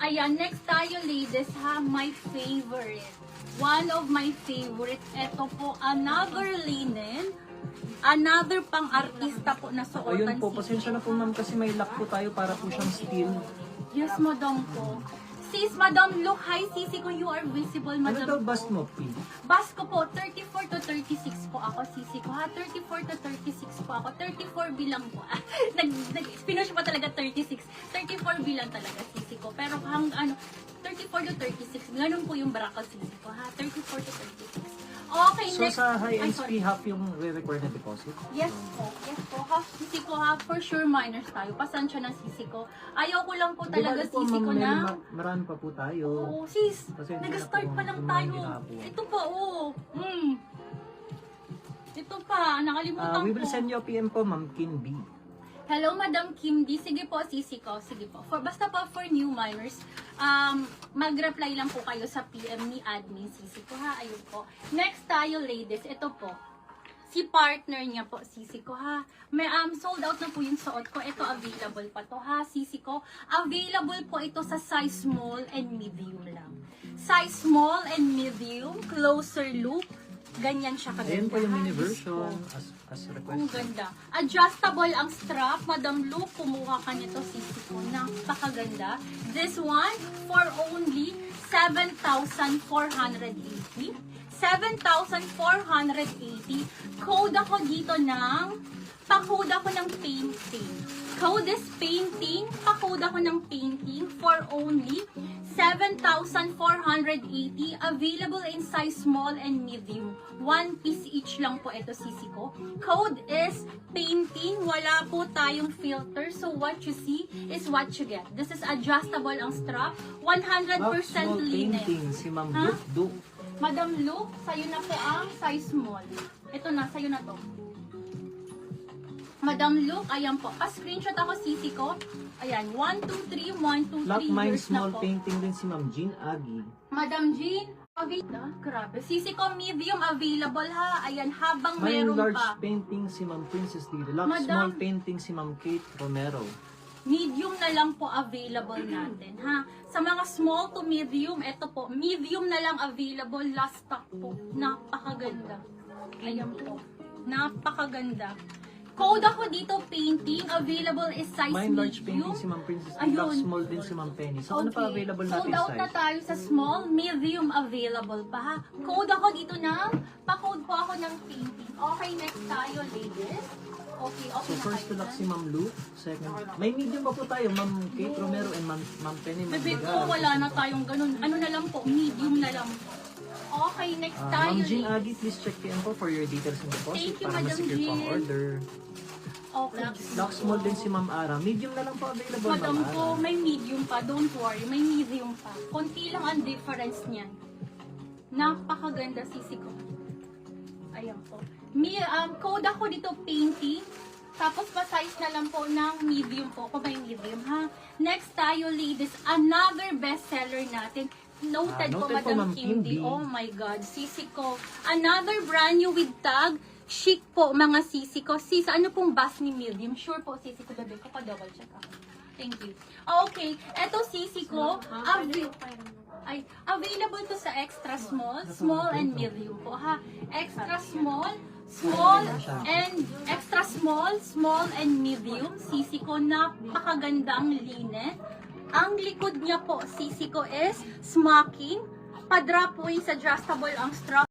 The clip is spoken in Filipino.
Ayan, next tayo ladies ha, my favorite. One of my favorites, ito po, another linen. Another pang artista po na suotan. Ayun po, pasensya na po ma'am kasi may lock po tayo para po siyang steel. Yes, madam po. Sis, madam, look, hi, sisi ko, you are visible, Ano madam. daw bust mo, P? Bas ko po, 34 to 36 po ako, sisi ko ha. 34 to 36 po ako. 34 bilang po. Pinush pa talaga 36. 34 bilang talaga, sisi ko. Pero hang 34 to 36, ganun po yung bracket, sisi ko ha. 34 to 36. Okay, So next. sa high Ay, NSP, half yung re-require na deposit? Yes po, yes po. Ha, sisi ko ha, for sure minors tayo. Pasensya na sisi ko. Ayaw ko lang po Di talaga bali po, sisi ma'am, ko na. marami pa po tayo. Oo, sis. Pasensya na Nag-start po, pa lang yung tayo. mga ginagawa. Ito pa, oh. Ito pa, nakalimutan We will ko. send you a PM po, ma'am Kin B. Hello, Madam Kim D. Sige po, sisi ko. Sige po. Basta po for new minors, mag-reply lang po kayo sa PM ni admin sisi ko ha. Ayun po. Next tayo, ladies. Ito po. Si partner niya po, sisi ko ha. May sold out na po yung suot ko. Ito available pa to ha, sisi ko. Available po ito sa size small and medium lang. Size small and medium, closer loop. Ganyan siya kaganda. Ayan po yung ha, mini Diyos version ko. as Ang requested. ganda. Adjustable ang strap. Madam Lu, kumuha ka nito, sisi ko. Napakaganda. This one for only 7,480. 7,480. Code ako dito ng pa-code ako ng painting. Code is painting. Pa-code ako ng painting for only 7,480. Available in size small and medium. One piece each lang po ito, sisi ko. Code is painting. Wala po tayong filter. So what you see is what you get. This is adjustable ang strap. 100% Small linen. painting, si Ma'am Ha? Duk. Madam Lu, sa'yo na po ang size small. Ito na, sa'yo na to. Madam Lu, ayan po. Pa-screenshot ako, sisi ko. Ayan, 1, 2, 3, 1, 2, 3 Lock mine years na small po. painting din si Ma'am Jean Agi. Madam Jean, grabe. Sisi ko, medium available ha. Ayan, habang Mine meron large pa. painting si Ma'am Princess Lily. Lock Madam. small painting si Ma'am Kate Romero. Medium na lang po available natin, ha? Sa mga small to medium, ito po, medium na lang available, last stock po. Napakaganda. Ayan po. Napakaganda. Code ako dito, painting, available is size Mine large medium. painting si Ma'am Princess Lily. Ayun. Lock small din si Ma'am Penny. So ano pa available Sold natin out na size? tayo sa small, medium available pa ha. Code ako dito ng, pa-code po ako ng painting. Okay, next tayo, ladies. Okay, So okay na first to kayo lock na. si Ma'am Lu. Second. May medium pa po tayo. Ma'am Kate Romero and Ma'am Penny. Bebe ko, wala na tayong ganun. Ano na lang po, medium na lang po. Okay, next tayo, Ma'am Jean ladies. Agi, please check in po for your details and deposit Thank you, para Madam ma-secure po ang Jean. order. Okay. Lock small din si Ma'am Ara. Medium na lang po available, Madam Ma'am ko, Ara. may medium pa. Don't worry, may medium pa. Konti lang ang difference niyan. Napakaganda, sisi ko. Ayan po. Code ako dito, painting. Tapos pa-size na lang po ng medium po. Kung may medium, ha? Next tayo, ladies. Another bestseller natin. Noted po, noted po, Madam Ma'am Kim D. Kim D. Oh my God, sisi ko. Another brand new with tag. Chic po, mga sisi ko. Sis, ano pong bus ni medium? Sure po, sisi ko. Bebe ko, pa-double check ako. Thank you. Okay, eto sisi ko. Available to sa extra small, small and medium po, ha? Extra small, small and extra small, small and medium. Sisi ko, napakaganda ang linen. Ang likod niya po, sisi ko is smocking. Pa-drop waist adjustable ang strap.